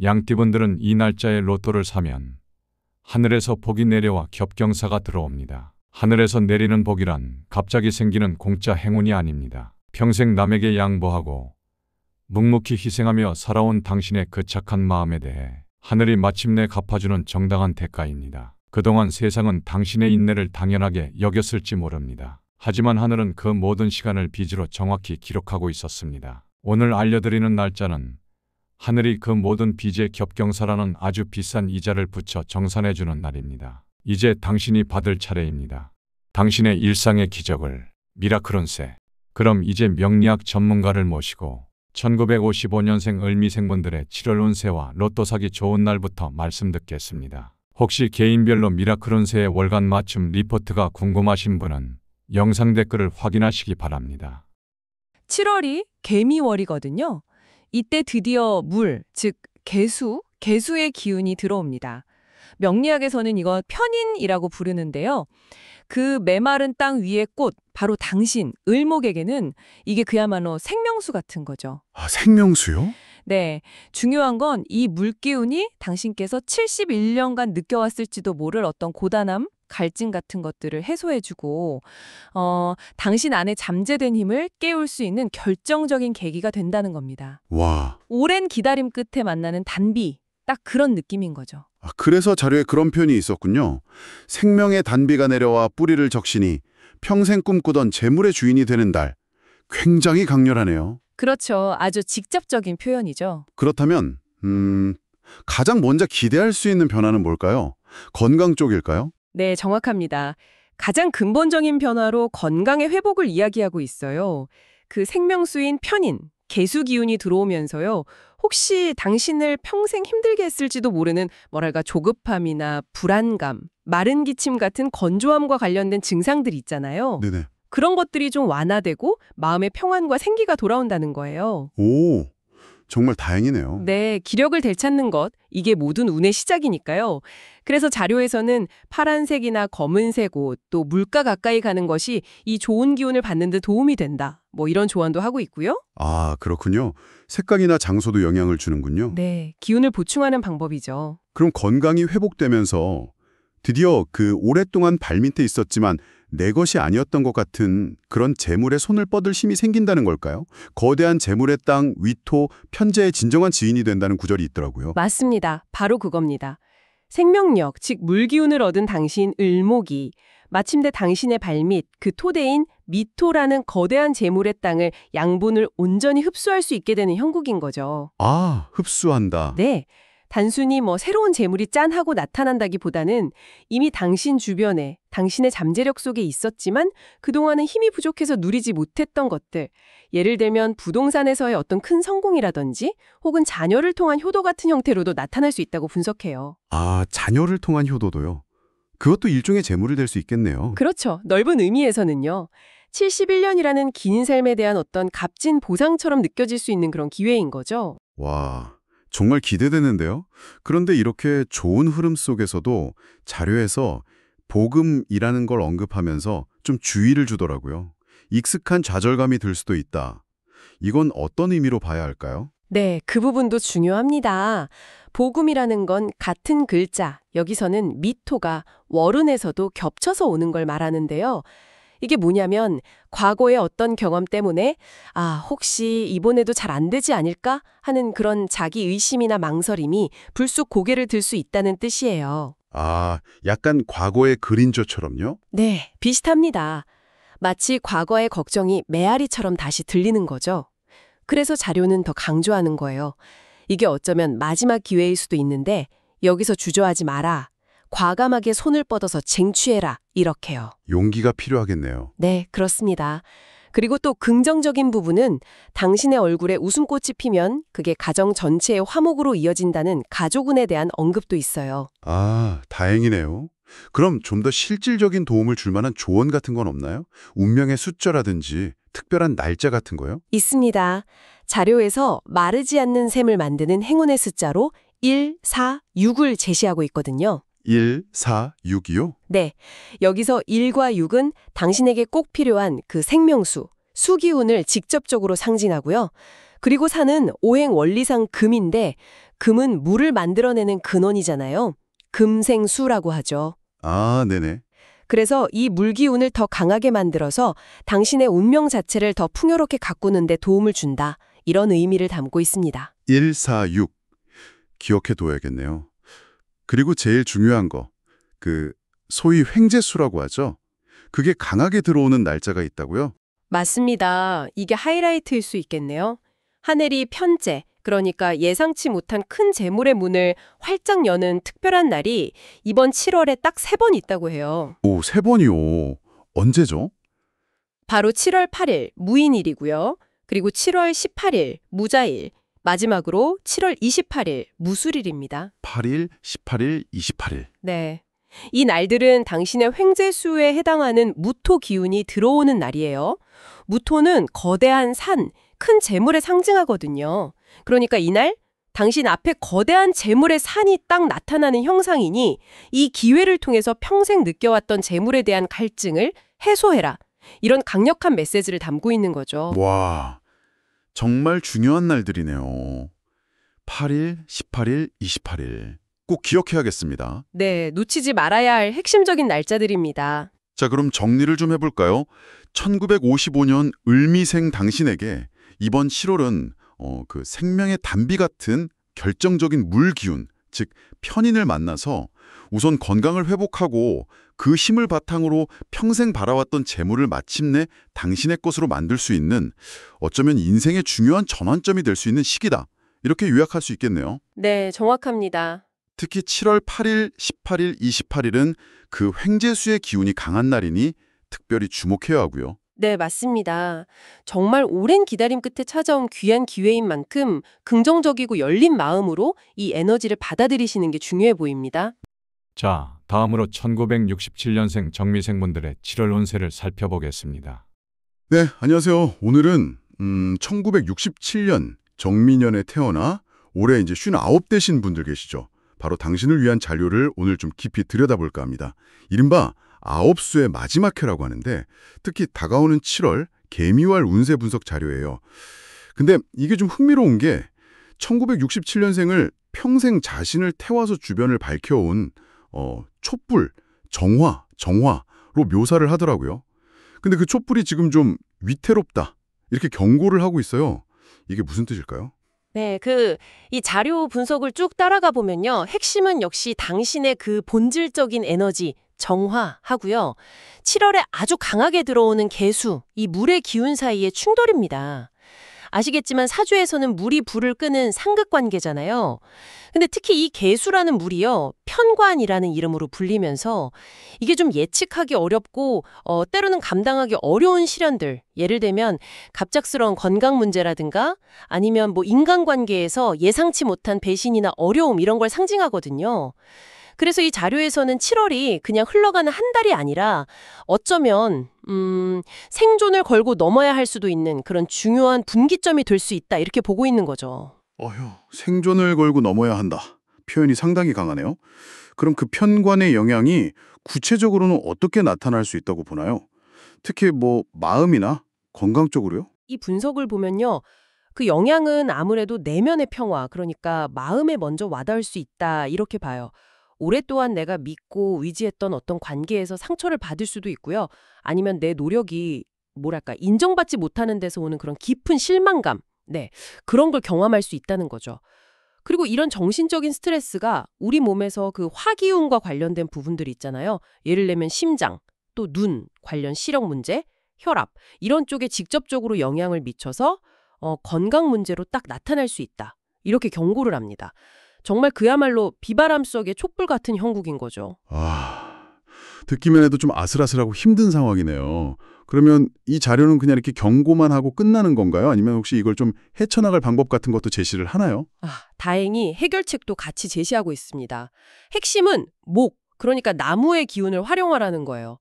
양띠분들은 이 날짜에 로또를 사면 하늘에서 복이 내려와 겹경사가 들어옵니다. 하늘에서 내리는 복이란 갑자기 생기는 공짜 행운이 아닙니다. 평생 남에게 양보하고 묵묵히 희생하며 살아온 당신의 그 착한 마음에 대해 하늘이 마침내 갚아주는 정당한 대가입니다. 그동안 세상은 당신의 인내를 당연하게 여겼을지 모릅니다. 하지만 하늘은 그 모든 시간을 빚으로 정확히 기록하고 있었습니다. 오늘 알려드리는 날짜는 하늘이 그 모든 빚에 겹경사라는 아주 비싼 이자를 붙여 정산해주는 날입니다. 이제 당신이 받을 차례입니다. 당신의 일상의 기적을 미라클운세. 그럼 이제 명리학 전문가를 모시고 1955년생 을미생분들의 7월 운세와 로또 사기 좋은 날부터 말씀 듣겠습니다. 혹시 개인별로 미라클운세의 월간 맞춤 리포트가 궁금하신 분은 영상 댓글을 확인하시기 바랍니다. 7월이 개미월이거든요. 이때 드디어 물, 즉 개수의 기운이 들어옵니다. 명리학에서는 이거 편인이라고 부르는데요. 그 메마른 땅 위의 꽃, 바로 당신, 을목에게는 이게 그야말로 생명수 같은 거죠. 아, 생명수요? 네, 중요한 건 이 물기운이 당신께서 71년간 느껴왔을지도 모를 어떤 고단함, 갈증 같은 것들을 해소해주고 당신 안에 잠재된 힘을 깨울 수 있는 결정적인 계기가 된다는 겁니다. 와. 오랜 기다림 끝에 만나는 단비, 딱 그런 느낌인 거죠. 아, 그래서 자료에 그런 표현이 있었군요. 생명의 단비가 내려와 뿌리를 적시니 평생 꿈꾸던 재물의 주인이 되는 달. 굉장히 강렬하네요. 그렇죠. 아주 직접적인 표현이죠. 그렇다면 가장 먼저 기대할 수 있는 변화는 뭘까요? 건강 쪽일까요? 네, 정확합니다. 가장 근본적인 변화로 건강의 회복을 이야기하고 있어요. 그 생명수인 편인, 개수 기운이 들어오면서요. 혹시 당신을 평생 힘들게 했을지도 모르는 뭐랄까 조급함이나 불안감, 마른 기침 같은 건조함과 관련된 증상들이 있잖아요. 네네. 그런 것들이 좀 완화되고 마음의 평안과 생기가 돌아온다는 거예요. 오, 정말 다행이네요. 네, 기력을 되찾는 것, 이게 모든 운의 시작이니까요. 그래서 자료에서는 파란색이나 검은색 옷, 또 물가 가까이 가는 것이 이 좋은 기운을 받는 데 도움이 된다. 뭐 이런 조언도 하고 있고요. 아, 그렇군요. 색깔이나 장소도 영향을 주는군요. 네, 기운을 보충하는 방법이죠. 그럼 건강이 회복되면서 드디어 그 오랫동안 발밑에 있었지만 내 것이 아니었던 것 같은 그런 재물에 손을 뻗을 힘이 생긴다는 걸까요? 거대한 재물의 땅, 위토, 편재의 진정한 지인이 된다는 구절이 있더라고요. 맞습니다. 바로 그겁니다. 생명력, 즉 물기운을 얻은 당신 을목이 마침내 당신의 발밑, 그 토대인 미토라는 거대한 재물의 땅을 양분을 온전히 흡수할 수 있게 되는 형국인 거죠. 아, 흡수한다. 네. 단순히 새로운 재물이 짠하고 나타난다기보다는 이미 당신 주변에 당신의 잠재력 속에 있었지만 그동안은 힘이 부족해서 누리지 못했던 것들, 예를 들면 부동산에서의 어떤 큰 성공이라든지 혹은 자녀를 통한 효도 같은 형태로도 나타날 수 있다고 분석해요. 아, 자녀를 통한 효도도요. 그것도 일종의 재물이 될 수 있겠네요. 그렇죠. 넓은 의미에서는요. 71년이라는 긴 삶에 대한 어떤 값진 보상처럼 느껴질 수 있는 그런 기회인 거죠. 와, 정말 기대되는데요. 그런데 이렇게 좋은 흐름 속에서도 자료에서 복음이라는 걸 언급하면서 좀 주의를 주더라고요. 익숙한 좌절감이 들 수도 있다. 이건 어떤 의미로 봐야 할까요? 네, 그 부분도 중요합니다. 복음이라는 건 같은 글자, 여기서는 미토가 월운에서도 겹쳐서 오는 걸 말하는데요. 이게 뭐냐면 과거의 어떤 경험 때문에 혹시 이번에도 잘 안 되지 않을까 하는 그런 자기 의심이나 망설임이 불쑥 고개를 들 수 있다는 뜻이에요. 아, 약간 과거의 그린저처럼요? 네, 비슷합니다. 마치 과거의 걱정이 메아리처럼 다시 들리는 거죠. 그래서 자료는 더 강조하는 거예요. 이게 어쩌면 마지막 기회일 수도 있는데 여기서 주저하지 마라. 과감하게 손을 뻗어서 쟁취해라. 이렇게요. 용기가 필요하겠네요. 네, 그렇습니다. 그리고 또 긍정적인 부분은 당신의 얼굴에 웃음꽃이 피면 그게 가정 전체의 화목으로 이어진다는 가족운에 대한 언급도 있어요. 아, 다행이네요. 그럼 좀 더 실질적인 도움을 줄 만한 조언 같은 건 없나요? 운명의 숫자라든지 특별한 날짜 같은 거요? 있습니다. 자료에서 마르지 않는 셈을 만드는 행운의 숫자로 1, 4, 6을 제시하고 있거든요. 1, 4, 6이요? 네, 여기서 1과 6은 당신에게 꼭 필요한 그 생명수, 수기운을 직접적으로 상징하고요. 그리고 4는 오행 원리상 금인데 금은 물을 만들어내는 근원이잖아요. 금생수라고 하죠. 아, 네네. 그래서 이 물 기운을 더 강하게 만들어서 당신의 운명 자체를 더 풍요롭게 가꾸는 데 도움을 준다. 이런 의미를 담고 있습니다. 146. 기억해 둬야겠네요. 그리고 제일 중요한 거, 소위 횡재수라고 하죠. 그게 강하게 들어오는 날짜가 있다고요? 맞습니다. 이게 하이라이트일 수 있겠네요. 하늘이 편재, 그러니까 예상치 못한 큰 재물의 문을 활짝 여는 특별한 날이 이번 7월에 딱 3번 있다고 해요. 오, 3번이요. 언제죠? 바로 7월 8일 무인일이고요. 그리고 7월 18일 무자일, 마지막으로 7월 28일 무술일입니다. 8일, 18일, 28일. 네. 이 날들은 당신의 횡재수에 해당하는 무토 기운이 들어오는 날이에요. 무토는 거대한 산, 큰 재물을 상징하거든요. 그러니까 이날 당신 앞에 거대한 재물의 산이 딱 나타나는 형상이니 이 기회를 통해서 평생 느껴왔던 재물에 대한 갈증을 해소해라. 이런 강력한 메시지를 담고 있는 거죠. 와, 정말 중요한 날들이네요. 8일, 18일, 28일. 꼭 기억해야겠습니다. 네, 놓치지 말아야 할 핵심적인 날짜들입니다. 자, 그럼 정리를 좀 해볼까요? 1955년 을미생 당신에게 이번 7월은 생명의 단비 같은 결정적인 물 기운, 즉 편인을 만나서 우선 건강을 회복하고 그 힘을 바탕으로 평생 바라왔던 재물을 마침내 당신의 것으로 만들 수 있는 어쩌면 인생의 중요한 전환점이 될 수 있는 시기다. 이렇게 요약할 수 있겠네요. 네, 정확합니다. 특히 7월 8일, 18일, 28일은 그 횡재수의 기운이 강한 날이니 특별히 주목해야 하고요. 네, 맞습니다. 정말 오랜 기다림 끝에 찾아온 귀한 기회인 만큼 긍정적이고 열린 마음으로 이 에너지를 받아들이시는 게 중요해 보입니다. 자, 다음으로 1967년생 정미생분들의 7월 운세를 살펴보겠습니다. 네, 안녕하세요. 오늘은 1967년 정미년에 태어나 올해 이제 59 되신 분들 계시죠. 바로 당신을 위한 자료를 오늘 좀 깊이 들여다볼까 합니다. 이른바 9수의 마지막 해라고 하는데 특히 다가오는 7월 개미월 운세 분석 자료예요. 근데 이게 좀 흥미로운 게 1967년생을 평생 자신을 태워서 주변을 밝혀온 촛불, 정화로 묘사를 하더라고요. 근데 그 촛불이 지금 좀 위태롭다 이렇게 경고를 하고 있어요. 이게 무슨 뜻일까요? 네, 이 자료 분석을 쭉 따라가 보면요. 핵심은 역시 당신의 그 본질적인 에너지, 정화하고요. 7월에 아주 강하게 들어오는 개수, 이 물의 기운 사이의 충돌입니다. 아시겠지만 사주에서는 물이 불을 끄는 상극관계잖아요. 근데 특히 이 개수라는 물이요. 편관이라는 이름으로 불리면서 이게 좀 예측하기 어렵고 때로는 감당하기 어려운 시련들, 예를 들면 갑작스러운 건강 문제라든가 아니면 인간관계에서 예상치 못한 배신이나 어려움 이런 걸 상징하거든요. 그래서 이 자료에서는 7월이 그냥 흘러가는 한 달이 아니라 어쩌면 생존을 걸고 넘어야 할 수도 있는 그런 중요한 분기점이 될 수 있다 이렇게 보고 있는 거죠. 생존을 걸고 넘어야 한다. 표현이 상당히 강하네요. 그럼 그 편관의 영향이 구체적으로는 어떻게 나타날 수 있다고 보나요? 특히 마음이나 건강 쪽으로요? 이 분석을 보면요. 그 영향은 아무래도 내면의 평화, 그러니까 마음에 먼저 와닿을 수 있다 이렇게 봐요. 오랫동안 내가 믿고 의지했던 어떤 관계에서 상처를 받을 수도 있고요. 아니면 내 노력이 인정받지 못하는 데서 오는 그런 깊은 실망감, 네, 그런 걸 경험할 수 있다는 거죠. 그리고 이런 정신적인 스트레스가 우리 몸에서 그 화기운과 관련된 부분들이 있잖아요. 예를 들면 심장, 또 눈 관련 시력 문제, 혈압 이런 쪽에 직접적으로 영향을 미쳐서 건강 문제로 딱 나타날 수 있다. 이렇게 경고를 합니다. 정말 그야말로 비바람 속의 촛불 같은 형국인 거죠. 듣기만 해도 좀 아슬아슬하고 힘든 상황이네요. 그러면 이 자료는 그냥 이렇게 경고만 하고 끝나는 건가요? 아니면 혹시 이걸 좀 헤쳐나갈 방법 같은 것도 제시를 하나요? 다행히 해결책도 같이 제시하고 있습니다. 핵심은 그러니까 나무의 기운을 활용하라는 거예요.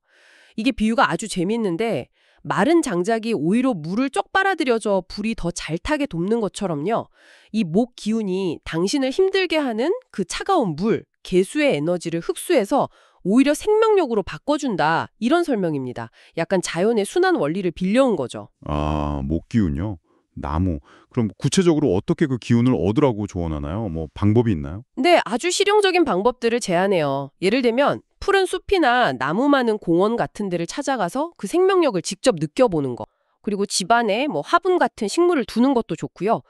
이게 비유가 아주 재밌는데 마른 장작이 오히려 물을 쪽 빨아들여줘 불이 더 잘 타게 돕는 것처럼요. 이 목 기운이 당신을 힘들게 하는 그 차가운 물, 개수의 에너지를 흡수해서 오히려 생명력으로 바꿔준다. 이런 설명입니다. 약간 자연의 순환 원리를 빌려온 거죠. 목 기운요? 나무. 그럼 구체적으로 어떻게 그 기운을 얻으라고 조언하나요? 뭐 방법이 있나요? 네, 아주 실용적인 방법들을 제안해요. 예를 들면 푸른 숲이나 나무 많은 공원 같은 데를 찾아가서 그 생명력을 직접 느껴보는 거. 그리고 집안에 뭐 화분 같은 식물을 두는 것도 좋고요.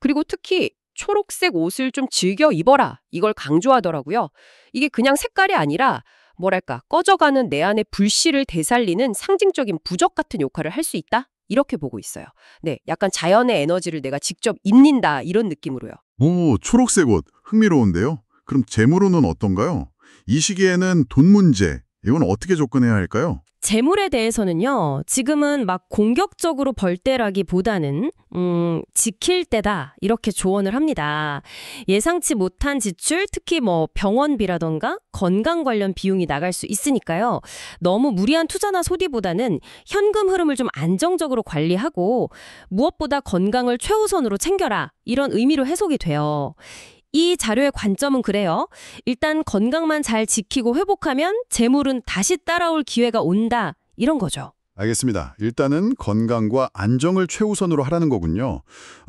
그리고 특히 초록색 옷을 좀 즐겨 입어라. 이걸 강조하더라고요. 이게 그냥 색깔이 아니라 뭐랄까 꺼져가는 내 안의 불씨를 되살리는 상징적인 부적 같은 역할을 할 수 있다? 이렇게 보고 있어요. 네, 약간 자연의 에너지를 내가 직접 입는다 이런 느낌으로요. 오, 초록색 옷. 흥미로운데요? 그럼 재물운은 어떤가요? 이 시기에는 돈 문제, 이건 어떻게 접근해야 할까요? 재물에 대해서는요, 지금은 막 공격적으로 벌떼라기보다는, 지킬 때다, 이렇게 조언을 합니다. 예상치 못한 지출, 특히 뭐 병원비라던가 건강 관련 비용이 나갈 수 있으니까요. 너무 무리한 투자나 소비보다는 현금 흐름을 좀 안정적으로 관리하고, 무엇보다 건강을 최우선으로 챙겨라, 이런 의미로 해석이 돼요. 이 자료의 관점은 그래요. 일단 건강만 잘 지키고 회복하면 재물은 다시 따라올 기회가 온다. 이런 거죠. 알겠습니다. 일단은 건강과 안정을 최우선으로 하라는 거군요.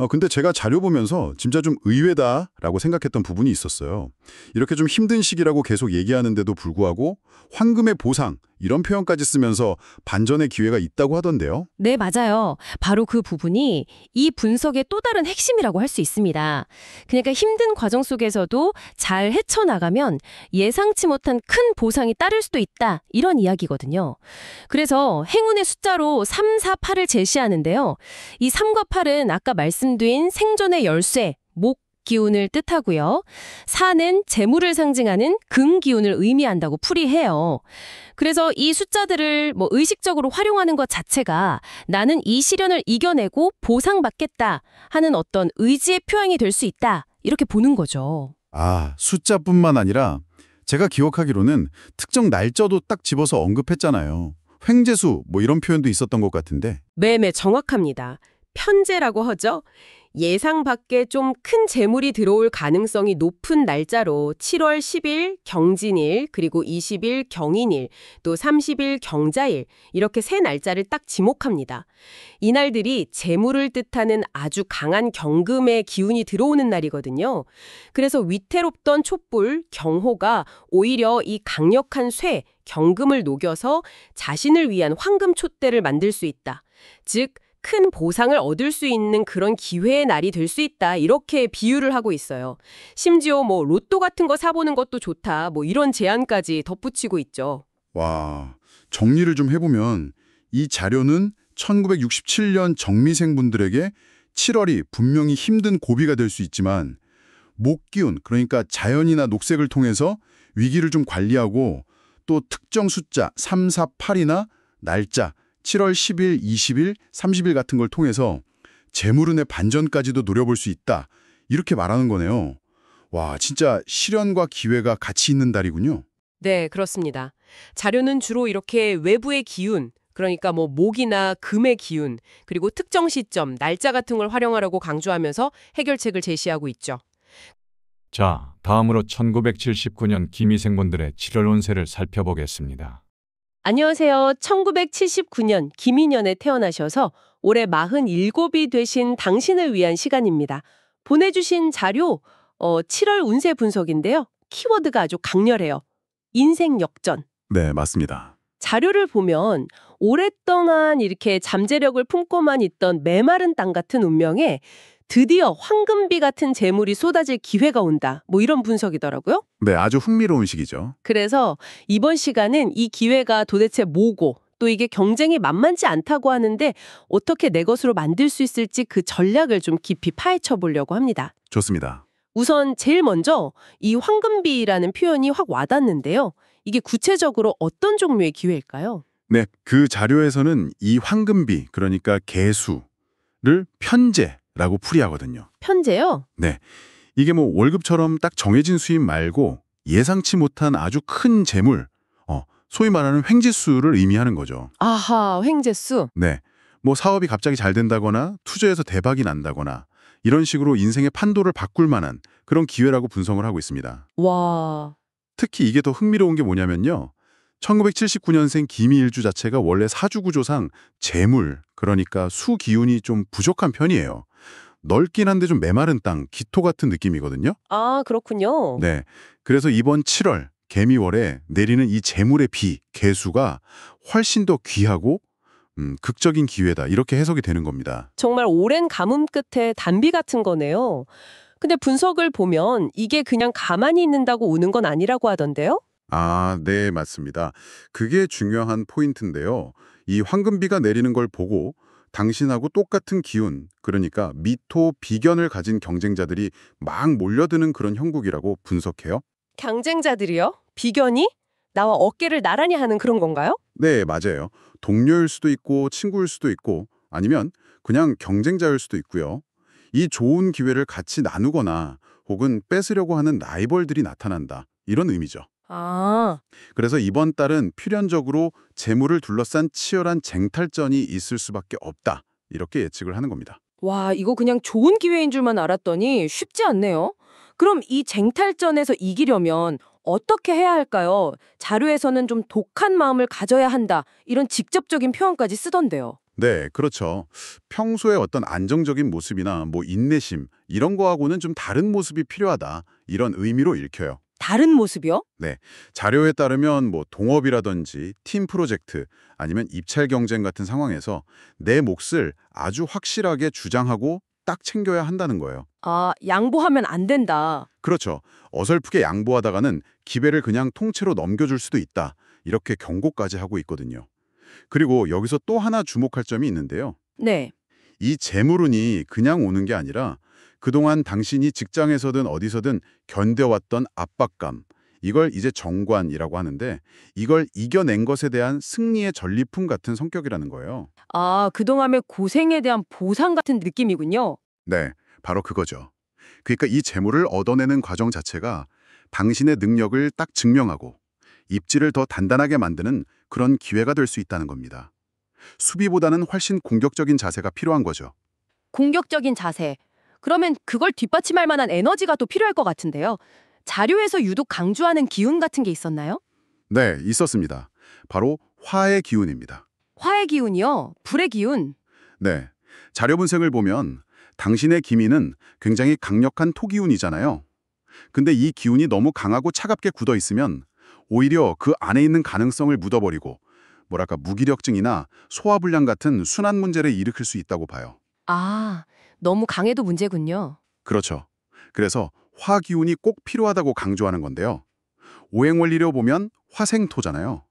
근데 제가 자료 보면서 진짜 좀 의외다라고 생각했던 부분이 있었어요. 이렇게 좀 힘든 시기라고 계속 얘기하는데도 불구하고 황금의 보상 이런 표현까지 쓰면서 반전의 기회가 있다고 하던데요. 네, 맞아요. 바로 그 부분이 이 분석의 또 다른 핵심이라고 할 수 있습니다. 그러니까 힘든 과정 속에서도 잘 헤쳐나가면 예상치 못한 큰 보상이 따를 수도 있다. 이런 이야기거든요. 그래서 행운의 숫자로 3, 4, 8을 제시하는데요. 이 3과 8은 아까 말씀드린 생존의 열쇠, 목 기운을 뜻하고요. 4는 재물을 상징하는 금 기운을 의미한다고 풀이해요. 그래서 이 숫자들을 뭐 의식적으로 활용하는 것 자체가 나는 이 시련을 이겨내고 보상받겠다 하는 어떤 의지의 표현이 될 수 있다. 이렇게 보는 거죠. 아, 숫자뿐만 아니라 제가 기억하기로는 특정 날짜도 딱 집어서 언급했잖아요. 횡재수 뭐 이런 표현도 있었던 것 같은데. 매매 정확합니다. 편재라고 하죠. 예상 밖에 좀 큰 재물이 들어올 가능성이 높은 날짜로 7월 10일 경진일, 그리고 20일 경인일, 또 30일 경자일 이렇게 세 날짜를 딱 지목합니다. 이날들이 재물을 뜻하는 아주 강한 경금의 기운이 들어오는 날이거든요. 그래서 위태롭던 촛불, 경호가 오히려 이 강력한 쇠, 경금을 녹여서 자신을 위한 황금 촛대를 만들 수 있다. 즉 큰 보상을 얻을 수 있는 그런 기회의 날이 될 수 있다. 이렇게 비유를 하고 있어요. 심지어 뭐 로또 같은 거 사보는 것도 좋다. 뭐 이런 제안까지 덧붙이고 있죠. 와, 정리를 좀 해보면 이 자료는 1967년 정미생분들에게 7월이 분명히 힘든 고비가 될 수 있지만 목기운, 그러니까 자연이나 녹색을 통해서 위기를 좀 관리하고 또 특정 숫자 3, 4, 8이나 날짜 7월 10일, 20일, 30일 같은 걸 통해서 재물운의 반전까지도 노려볼 수 있다. 이렇게 말하는 거네요. 와, 진짜 시련과 기회가 같이 있는 달이군요. 네, 그렇습니다. 자료는 주로 이렇게 외부의 기운, 그러니까 뭐 목이나 금의 기운, 그리고 특정 시점, 날짜 같은 걸 활용하라고 강조하면서 해결책을 제시하고 있죠. 자, 다음으로 1979년 기미생분들의 7월 운세를 살펴보겠습니다. 안녕하세요. 1979년 김인년에 태어나셔서 올해 47이 되신 당신을 위한 시간입니다. 보내주신 자료 7월 운세 분석인데요. 키워드가 아주 강렬해요. 인생 역전. 네, 맞습니다. 자료를 보면 오랫동안 이렇게 잠재력을 품고만 있던 메마른 땅 같은 운명에 드디어 황금비 같은 재물이 쏟아질 기회가 온다. 뭐 이런 분석이더라고요. 네, 아주 흥미로운 시기죠. 그래서 이번 시간은 이 기회가 도대체 뭐고 또 이게 경쟁이 만만치 않다고 하는데 어떻게 내 것으로 만들 수 있을지 그 전략을 좀 깊이 파헤쳐 보려고 합니다. 좋습니다. 우선 제일 먼저 이 황금비라는 표현이 확 와닿는데요. 이게 구체적으로 어떤 종류의 기회일까요? 네, 그 자료에서는 이 황금비, 그러니까 개수를 편재라고 풀이하거든요. 편제요? 네, 이게 뭐 월급처럼 딱 정해진 수입 말고 예상치 못한 아주 큰 재물, 소위 말하는 횡재수를 의미하는 거죠. 아하, 횡재수. 네, 뭐 사업이 갑자기 잘 된다거나 투자에서 대박이 난다거나 이런 식으로 인생의 판도를 바꿀 만한 그런 기회라고 분석을 하고 있습니다. 와, 특히 이게 더 흥미로운 게 뭐냐면요. 1979년생 기미일주 자체가 원래 사주 구조상 재물, 그러니까 수 기운이 좀 부족한 편이에요. 넓긴 한데 좀 메마른 땅, 기토 같은 느낌이거든요. 아, 그렇군요. 네. 그래서 이번 7월 개미월에 내리는 이 재물의 비, 개수가 훨씬 더 귀하고 극적인 기회다. 이렇게 해석이 되는 겁니다. 정말 오랜 가뭄 끝에 단비 같은 거네요. 근데 분석을 보면 이게 그냥 가만히 있는다고 오는 건 아니라고 하던데요? 아, 네, 맞습니다. 그게 중요한 포인트인데요. 이 황금비가 내리는 걸 보고 당신하고 똑같은 기운, 그러니까 미토, 비견을 가진 경쟁자들이 막 몰려드는 그런 형국이라고 분석해요. 경쟁자들이요? 비견이? 나와 어깨를 나란히 하는 그런 건가요? 네, 맞아요. 동료일 수도 있고 친구일 수도 있고 아니면 그냥 경쟁자일 수도 있고요. 이 좋은 기회를 같이 나누거나 혹은 뺏으려고 하는 라이벌들이 나타난다. 이런 의미죠. 아, 그래서 이번 달은 필연적으로 재물을 둘러싼 치열한 쟁탈전이 있을 수밖에 없다. 이렇게 예측을 하는 겁니다. 와, 이거 그냥 좋은 기회인 줄만 알았더니 쉽지 않네요. 그럼 이 쟁탈전에서 이기려면 어떻게 해야 할까요? 자료에서는 좀 독한 마음을 가져야 한다. 이런 직접적인 표현까지 쓰던데요. 네, 그렇죠. 평소에 어떤 안정적인 모습이나 인내심 이런 거하고는 좀 다른 모습이 필요하다. 이런 의미로 읽혀요. 다른 모습이요? 자료에 따르면 동업이라든지 팀 프로젝트 아니면 입찰 경쟁 같은 상황에서 내 몫을 아주 확실하게 주장하고 딱 챙겨야 한다는 거예요. 아, 양보하면 안 된다. 그렇죠. 어설프게 양보하다가는 기회를 그냥 통째로 넘겨줄 수도 있다. 이렇게 경고까지 하고 있거든요. 그리고 여기서 또 하나 주목할 점이 있는데요. 네. 이 재물운이 그냥 오는 게 아니라 그동안 당신이 직장에서든 어디서든 견뎌왔던 압박감, 이걸 이제 정관이라고 하는데 이걸 이겨낸 것에 대한 승리의 전리품 같은 성격이라는 거예요. 아, 그동안의 고생에 대한 보상 같은 느낌이군요. 네, 바로 그거죠. 그러니까 이 재물을 얻어내는 과정 자체가 당신의 능력을 딱 증명하고 입지를 더 단단하게 만드는 그런 기회가 될 수 있다는 겁니다. 수비보다는 훨씬 공격적인 자세가 필요한 거죠. 공격적인 자세. 그러면 그걸 뒷받침할 만한 에너지가 또 필요할 것 같은데요. 자료에서 유독 강조하는 기운 같은 게 있었나요? 네, 있었습니다. 바로 화의 기운입니다. 화의 기운이요? 불의 기운? 네, 자료 분석을 보면 당신의 기미는 굉장히 강력한 토기운이잖아요. 근데 이 기운이 너무 강하고 차갑게 굳어 있으면 오히려 그 안에 있는 가능성을 묻어버리고 무기력증이나 소화불량 같은 순환 문제를 일으킬 수 있다고 봐요. 아, 너무 강해도 문제군요. 그렇죠. 그래서 화 기운이 꼭 필요하다고 강조하는 건데요. 오행 원리로 보면 화생토잖아요.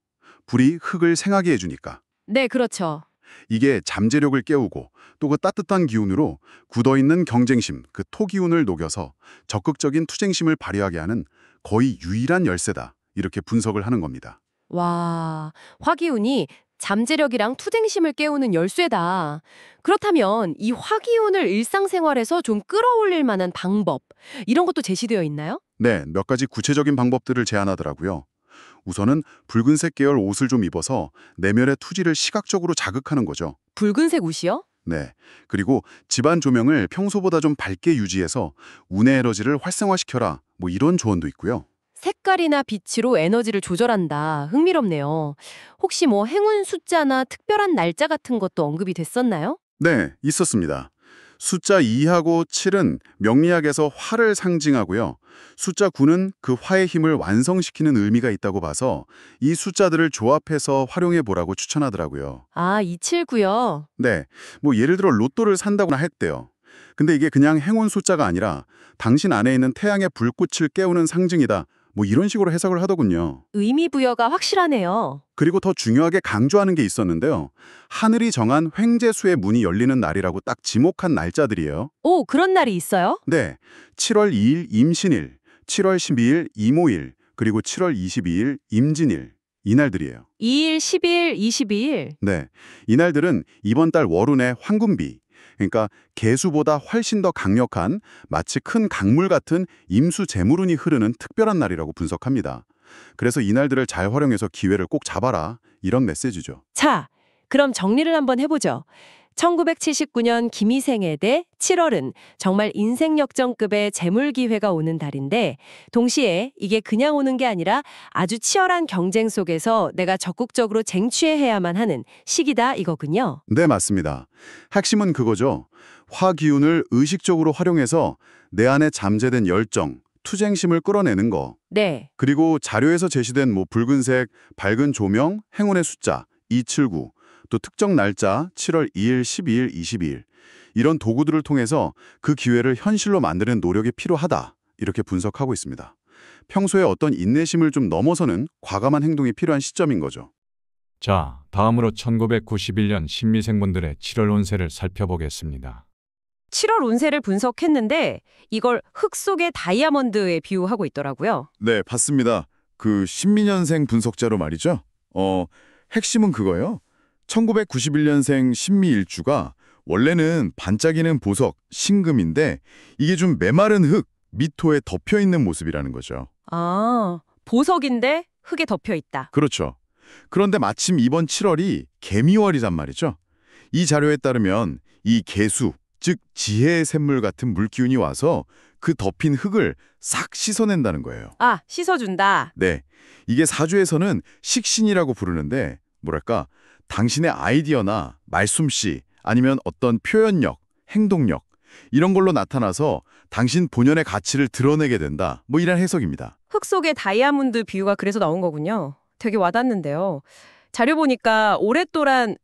불이 흙을 생하게 해주니까. 네, 그렇죠. 이게 잠재력을 깨우고 또 그 따뜻한 기운으로 굳어있는 경쟁심, 그 토기운을 녹여서 적극적인 투쟁심을 발휘하게 하는 거의 유일한 열쇠다. 이렇게 분석을 하는 겁니다. 와, 화기운이 잠재력이랑 투쟁심을 깨우는 열쇠다. 그렇다면 이 화기운을 일상생활에서 좀 끌어올릴 만한 방법, 이런 것도 제시되어 있나요? 네, 몇 가지 구체적인 방법들을 제안하더라고요. 우선은 붉은색 계열 옷을 좀 입어서 내면의 투지를 시각적으로 자극하는 거죠. 붉은색 옷이요? 네. 그리고 집안 조명을 평소보다 좀 밝게 유지해서 운의 에너지를 활성화시켜라. 이런 조언도 있고요. 색깔이나 빛으로 에너지를 조절한다. 흥미롭네요. 혹시 행운 숫자나 특별한 날짜 같은 것도 언급이 됐었나요? 네, 있었습니다. 숫자 2하고 7은 명리학에서 화를 상징하고요. 숫자 9는 그 화의 힘을 완성시키는 의미가 있다고 봐서 이 숫자들을 조합해서 활용해 보라고 추천하더라고요. 아, 279요. 네, 예를 들어 로또를 산다거나 했대요. 근데 이게 그냥 행운 숫자가 아니라 당신 안에 있는 태양의 불꽃을 깨우는 상징이다. 이런 식으로 해석을 하더군요. 의미 부여가 확실하네요. 그리고 더 중요하게 강조하는 게 있었는데요. 하늘이 정한 횡재수의 문이 열리는 날이라고 딱 지목한 날짜들이에요. 오, 그런 날이 있어요? 네, 7월 2일 임신일, 7월 12일 이모일, 그리고 7월 22일 임진일. 이날들이에요. 2일, 10일, 22일. 네, 이날들은 이번 달 월운의 황금비, 그러니까 개수보다 훨씬 더 강력한 마치 큰 강물 같은 임수 재물운이 흐르는 특별한 날이라고 분석합니다. 그래서 이날들을 잘 활용해서 기회를 꼭 잡아라. 이런 메시지죠. 자, 그럼 정리를 한번 해보죠. 1979년 김희생의 대 7월은 정말 인생 역전급의 재물 기회가 오는 달인데 동시에 이게 그냥 오는 게 아니라 아주 치열한 경쟁 속에서 내가 적극적으로 쟁취해야만 하는 시기다 이거군요. 네, 맞습니다. 핵심은 그거죠. 화기운을 의식적으로 활용해서 내 안에 잠재된 열정, 투쟁심을 끌어내는 거. 네. 그리고 자료에서 제시된 붉은색, 밝은 조명, 행운의 숫자 279, 또 특정 날짜 7월 2일, 12일, 22일 이런 도구들을 통해서 그 기회를 현실로 만드는 노력이 필요하다. 이렇게 분석하고 있습니다. 평소에 어떤 인내심을 좀 넘어서는 과감한 행동이 필요한 시점인 거죠. 자, 다음으로 1991년 신미생분들의 7월 운세를 살펴보겠습니다. 7월 운세를 분석했는데 이걸 흙 속의 다이아몬드에 비유하고 있더라고요. 네, 봤습니다. 그 신민년생 분석자로 말이죠. 핵심은 그거예요. 1991년생 신미일주가 원래는 반짝이는 보석, 신금인데 이게 좀 메마른 흙, 미토에 덮여있는 모습이라는 거죠. 아, 보석인데 흙에 덮여 있다. 그렇죠. 그런데 마침 이번 7월이 개미월이란 말이죠. 이 자료에 따르면 이 개수, 즉 지혜의 샘물 같은 물기운이 와서 그 덮인 흙을 싹 씻어낸다는 거예요. 아, 씻어준다. 네, 이게 사주에서는 식신이라고 부르는데 뭐랄까 당신의 아이디어나 말솜씨 아니면 어떤 표현력, 행동력 이런 걸로 나타나서 당신 본연의 가치를 드러내게 된다. 뭐 이런 해석입니다. 흙 속의 다이아몬드 비유가 그래서 나온 거군요. 되게 와닿는데요. 자료 보니까 오랫동안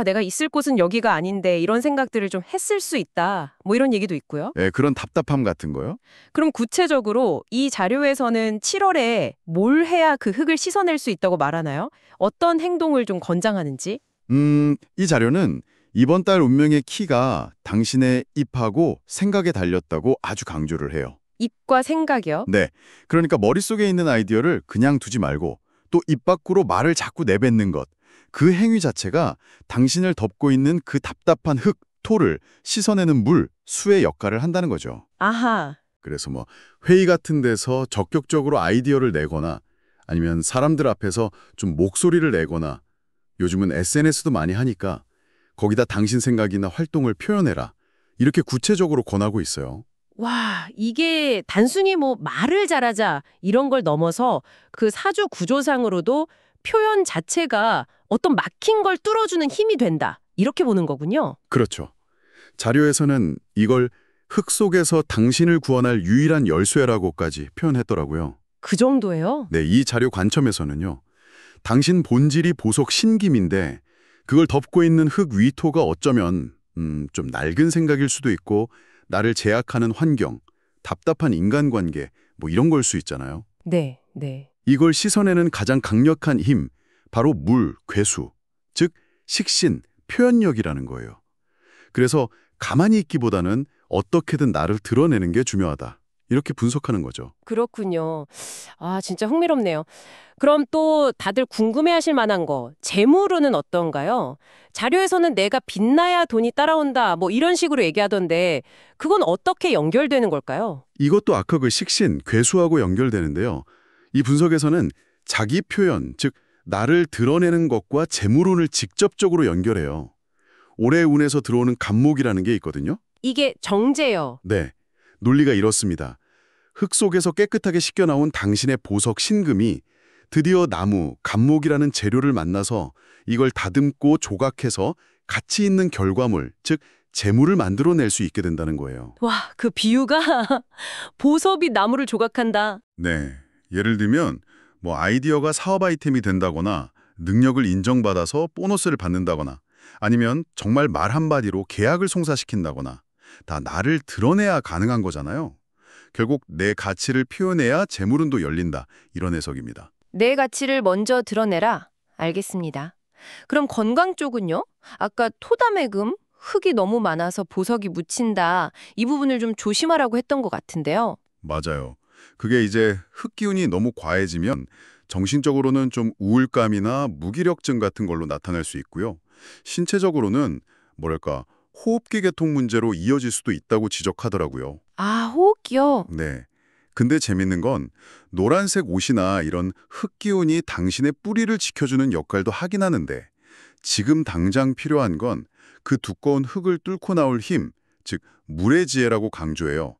내가 있을 곳은 여기가 아닌데 이런 생각들을 좀 했을 수 있다. 뭐 이런 얘기도 있고요. 네, 그런 답답함 같은 거요. 그럼 구체적으로 이 자료에서는 7월에 뭘 해야 그 흙을 씻어낼 수 있다고 말하나요? 어떤 행동을 좀 권장하는지? 이 자료는 이번 달 운명의 키가 당신의 입하고 생각에 달렸다고 아주 강조를 해요. 입과 생각이요? 네, 그러니까 머릿속에 있는 아이디어를 그냥 두지 말고 또 입 밖으로 말을 자꾸 내뱉는 것. 그 행위 자체가 당신을 덮고 있는 그 답답한 흙, 토를 씻어내는 물, 수의 역할을 한다는 거죠. 아하. 그래서 회의 같은 데서 적극적으로 아이디어를 내거나 아니면 사람들 앞에서 좀 목소리를 내거나 요즘은 SNS도 많이 하니까 거기다 당신 생각이나 활동을 표현해라. 이렇게 구체적으로 권하고 있어요. 와, 이게 단순히 말을 잘하자 이런 걸 넘어서 그 사주 구조상으로도 표현 자체가 어떤 막힌 걸 뚫어주는 힘이 된다. 이렇게 보는 거군요. 그렇죠. 자료에서는 이걸 흙 속에서 당신을 구원할 유일한 열쇠라고까지 표현했더라고요. 그 정도예요? 네, 이 자료 관점에서는요. 당신 본질이 보석 신김인데 그걸 덮고 있는 흙 위토가 어쩌면 좀 낡은 생각일 수도 있고 나를 제약하는 환경, 답답한 인간관계 이런 걸 수 있잖아요. 네, 네. 이걸 씻어내는 가장 강력한 힘, 바로 물, 괴수, 즉 식신, 표현력이라는 거예요. 그래서 가만히 있기보다는 어떻게든 나를 드러내는 게 중요하다. 이렇게 분석하는 거죠. 그렇군요. 진짜 흥미롭네요. 그럼 또 다들 궁금해하실 만한 거, 재물운은 어떤가요? 자료에서는 내가 빛나야 돈이 따라온다, 이런 식으로 얘기하던데 그건 어떻게 연결되는 걸까요? 이것도 아까 그 식신, 괴수하고 연결되는데요. 이 분석에서는 자기 표현, 즉 나를 드러내는 것과 재물운을 직접적으로 연결해요. 올해의 운에서 들어오는 간목이라는 게 있거든요. 이게 정제요. 네, 논리가 이렇습니다. 흙 속에서 깨끗하게 씻겨 나온 당신의 보석 신금이 드디어 나무, 간목이라는 재료를 만나서 이걸 다듬고 조각해서 가치 있는 결과물, 즉 재물을 만들어낼 수 있게 된다는 거예요. 와, 그 비유가 보석이 나무를 조각한다. 네, 예를 들면 아이디어가 사업 아이템이 된다거나 능력을 인정받아서 보너스를 받는다거나 아니면 정말 말 한마디로 계약을 성사시킨다거나 다 나를 드러내야 가능한 거잖아요. 결국 내 가치를 표현해야 재물운도 열린다. 이런 해석입니다. 내 가치를 먼저 드러내라. 알겠습니다. 그럼 건강 쪽은요? 아까 토담의 금, 흙이 너무 많아서 보석이 묻힌다. 이 부분을 좀 조심하라고 했던 것 같은데요. 맞아요. 그게 이제 흙 기운이 너무 과해지면 정신적으로는 좀 우울감이나 무기력증 같은 걸로 나타날 수 있고요. 신체적으로는 호흡기 계통 문제로 이어질 수도 있다고 지적하더라고요. 호흡기요? 네. 근데 재밌는 건 노란색 옷이나 이런 흙 기운이 당신의 뿌리를 지켜주는 역할도 하긴 하는데 지금 당장 필요한 건 그 두꺼운 흙을 뚫고 나올 힘, 즉 물의 지혜라고 강조해요.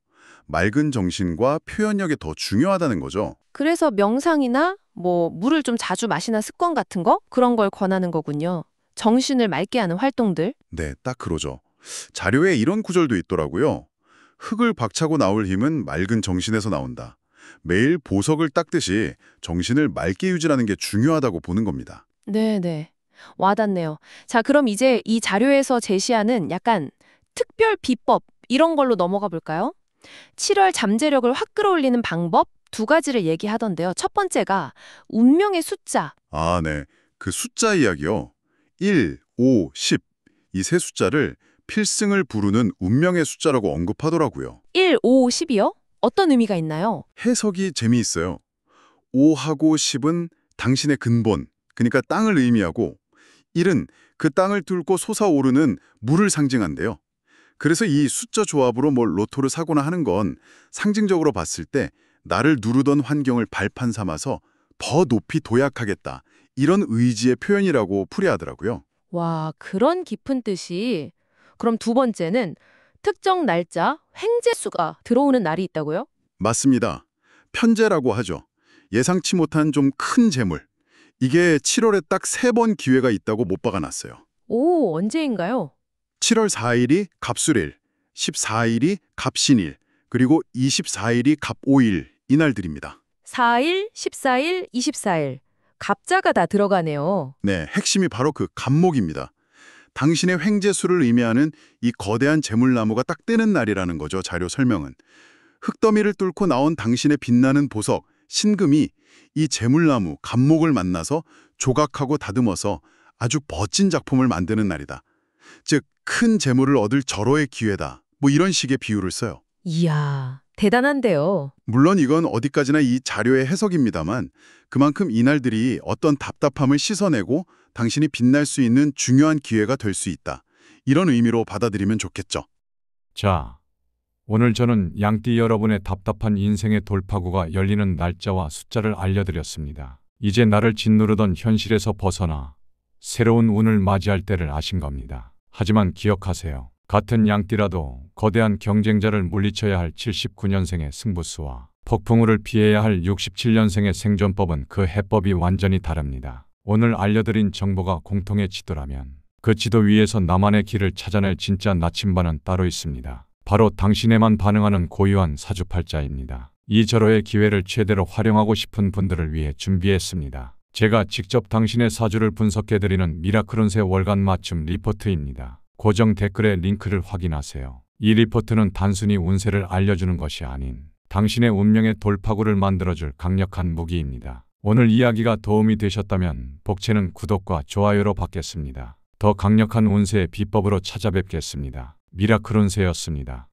맑은 정신과 표현력이 더 중요하다는 거죠. 그래서 명상이나 물을 좀 자주 마시는 습관 같은 거? 그런 걸 권하는 거군요. 정신을 맑게 하는 활동들. 네, 딱 그러죠. 자료에 이런 구절도 있더라고요. 흙을 박차고 나올 힘은 맑은 정신에서 나온다. 매일 보석을 닦듯이 정신을 맑게 유지하는 게 중요하다고 보는 겁니다. 네네. 와닿네요. 자, 그럼 이제 이 자료에서 제시하는 약간 특별 비법 이런 걸로 넘어가 볼까요? 7월 잠재력을 확 끌어올리는 방법 2가지를 얘기하던데요. 첫 번째가 운명의 숫자. 아, 네. 그 숫자 이야기요. 1, 5, 10. 이 세 숫자를 필승을 부르는 운명의 숫자라고 언급하더라고요. 1, 5, 10이요? 어떤 의미가 있나요? 해석이 재미있어요. 5하고 10은 당신의 근본, 그러니까 땅을 의미하고 1은 그 땅을 뚫고 솟아오르는 물을 상징한대요. 그래서 이 숫자 조합으로 로또를 사거나 하는 건 상징적으로 봤을 때 나를 누르던 환경을 발판 삼아서 더 높이 도약하겠다. 이런 의지의 표현이라고 풀이하더라고요. 와, 그런 깊은 뜻이. 그럼 2번째는 특정 날짜, 횡재수가 들어오는 날이 있다고요? 맞습니다. 편재라고 하죠. 예상치 못한 좀 큰 재물. 이게 7월에 딱 3번 기회가 있다고 못 박아놨어요. 오, 언제인가요? 7월 4일이 갑술일, 14일이 갑신일, 그리고 24일이 갑오일 이날들입니다. 4일, 14일, 24일. 갑자가 다 들어가네요. 네, 핵심이 바로 그 갑목입니다. 당신의 횡재수를 의미하는 이 거대한 재물나무가 딱 뜨는 날이라는 거죠, 자료 설명은. 흙더미를 뚫고 나온 당신의 빛나는 보석, 신금이 이 재물나무, 갑목을 만나서 조각하고 다듬어서 아주 멋진 작품을 만드는 날이다. 즉, 큰 재물을 얻을 절호의 기회다. 이런 식의 비유를 써요. 이야, 대단한데요. 물론 이건 어디까지나 이 자료의 해석입니다만 그만큼 이날들이 어떤 답답함을 씻어내고 당신이 빛날 수 있는 중요한 기회가 될 수 있다. 이런 의미로 받아들이면 좋겠죠. 자, 오늘 저는 양띠 여러분의 답답한 인생의 돌파구가 열리는 날짜와 숫자를 알려드렸습니다. 이제 나를 짓누르던 현실에서 벗어나 새로운 운을 맞이할 때를 아신 겁니다. 하지만 기억하세요. 같은 양띠라도 거대한 경쟁자를 물리쳐야 할 79년생의 승부수와 폭풍우를 피해야 할 67년생의 생존법은 그 해법이 완전히 다릅니다. 오늘 알려드린 정보가 공통의 지도라면 그 지도 위에서 나만의 길을 찾아낼 진짜 나침반은 따로 있습니다. 바로 당신에만 반응하는 고유한 사주팔자입니다. 이 절호의 기회를 최대로 활용하고 싶은 분들을 위해 준비했습니다. 제가 직접 당신의 사주를 분석해드리는 미라클 운세 월간 맞춤 리포트입니다. 고정 댓글에 링크를 확인하세요. 이 리포트는 단순히 운세를 알려주는 것이 아닌 당신의 운명의 돌파구를 만들어줄 강력한 무기입니다. 오늘 이야기가 도움이 되셨다면 복채는 구독과 좋아요로 받겠습니다. 더 강력한 운세의 비법으로 찾아뵙겠습니다. 미라클 운세였습니다.